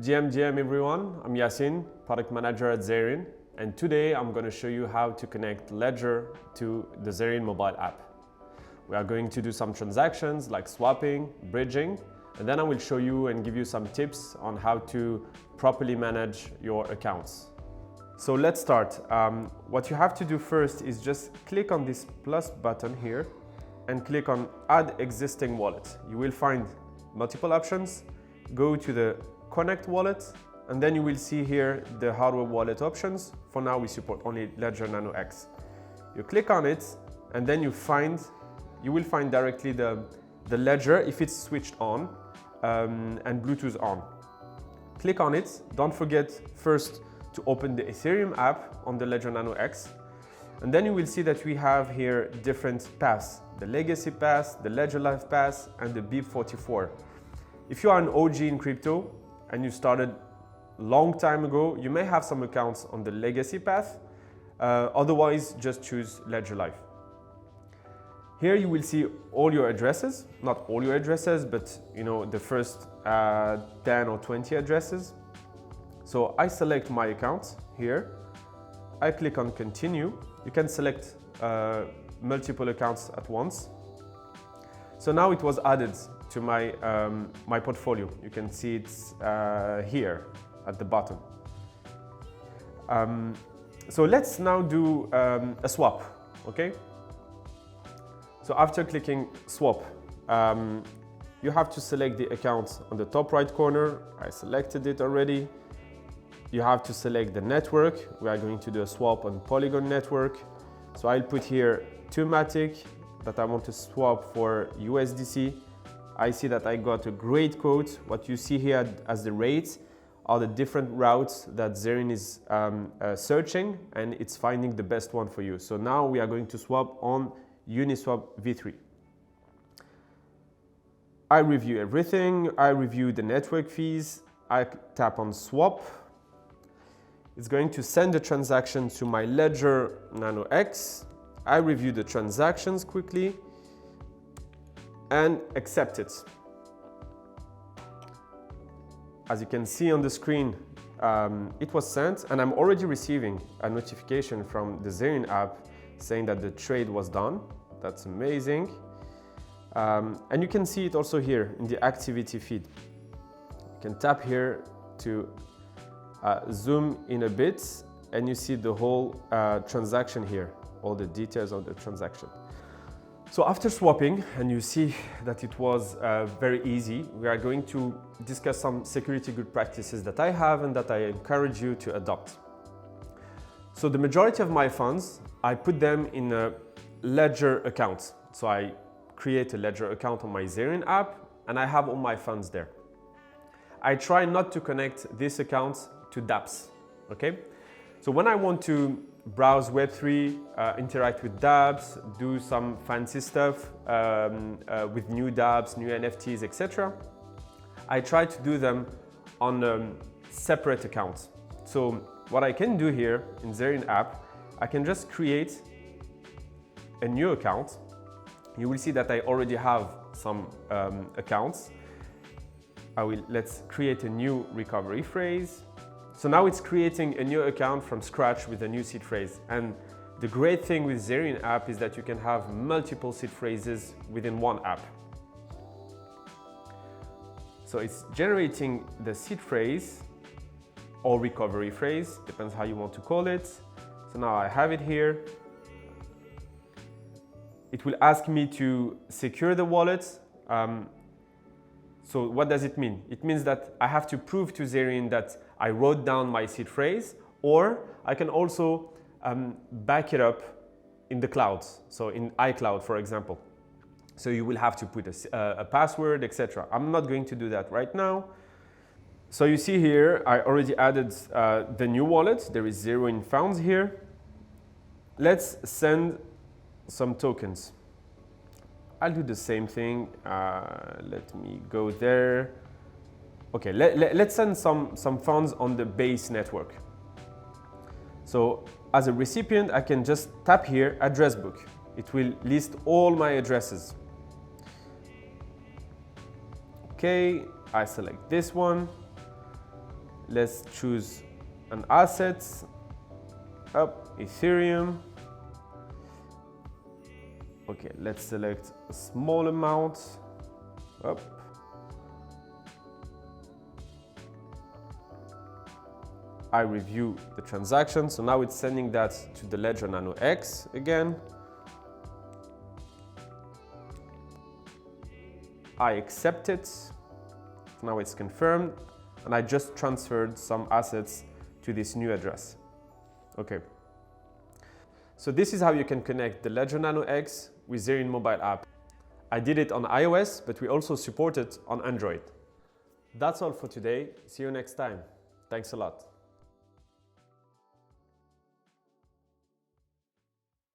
GM everyone, I'm Yasin, product manager at Zerion, and today I'm going to show you how to connect Ledger to the Zerion mobile app. We are going to do some transactions like swapping, bridging, and then I will show you and give you some tips on how to properly manage your accounts. So let's start. What you have to do first is just click on this plus button here and click on Add Existing Wallet. You will find multiple options. Go to the Connect Wallet, and then you will see here the hardware wallet options. For now, we support only Ledger Nano X. You click on it, and then you will find directly the Ledger if it's switched on and Bluetooth on. Click on it. Don't forget first to open the Ethereum app on the Ledger Nano X. And then you will see that we have here different paths: the Legacy Pass, the Ledger Live Pass, and the BIP44. If you are an OG in crypto and you started long time ago, you may have some accounts on the Legacy path. Otherwise, just choose Ledger Live. Here you will see all your addresses, not all your addresses, but the first 10 or 20 addresses. So I select my account here. I click on Continue. You can select multiple accounts at once. So now it was added to my portfolio. You can see it's here at the bottom. So let's now do a swap, okay? So after clicking swap, you have to select the account on the top right corner. I selected it already. You have to select the network. We are going to do a swap on Polygon network. So I'll put here 2 Matic that I want to swap for USDC. I see that I got a great quote. What you see here as the rates are the different routes that Zerion is searching, and it's finding the best one for you. So now we are going to swap on Uniswap v3. I review everything. I review the network fees. I tap on swap. It's going to send the transaction to my Ledger Nano X. I review the transactions quickly and accept it. As you can see on the screen, it was sent, and I'm already receiving a notification from the Zerion app saying that the trade was done. That's amazing. And you can see it also here in the activity feed. You can tap here to zoom in a bit, and you see the whole transaction here, all the details of the transaction. So after swapping, and you see that it was very easy, we are going to discuss some security good practices that I have and that I encourage you to adopt. So the majority of my funds, I put them in a Ledger account. So I create a Ledger account on my Zerion app, and I have all my funds there. I try not to connect this account to dApps, okay? So when I want to browse Web3, interact with dApps, do some fancy stuff with new dApps, new NFTs, etc., I try to do them on separate accounts. So what I can do here in Zerion app, I can just create a new account. You will see that I already have some accounts. Let's create a new recovery phrase. So now it's creating a new account from scratch with a new seed phrase. And the great thing with Zerion app is that you can have multiple seed phrases within one app. So it's generating the seed phrase or recovery phrase, depends how you want to call it. So now I have it here. It will ask me to secure the wallet. So what does it mean? It means that I have to prove to Zerion that I wrote down my seed phrase, or I can also back it up in the clouds, so in iCloud, for example. So you will have to put a password, etc. I'm not going to do that right now. So you see here, I already added the new wallet. There is Zerion funds here. Let's send some tokens. I'll do the same thing. Let me go there. Okay, let's send some funds on the base network. So as a recipient, I can just tap here, address book. It will list all my addresses. Okay, I select this one. Let's choose an asset, Ethereum. Okay, let's select a small amount, I review the transaction, so now it's sending that to the Ledger Nano X again. I accept it, now it's confirmed, and I just transferred some assets to this new address. Okay. So this is how you can connect the Ledger Nano X with Zerion mobile app. I did it on iOS, but we also support it on Android. That's all for today. See you next time. Thanks a lot.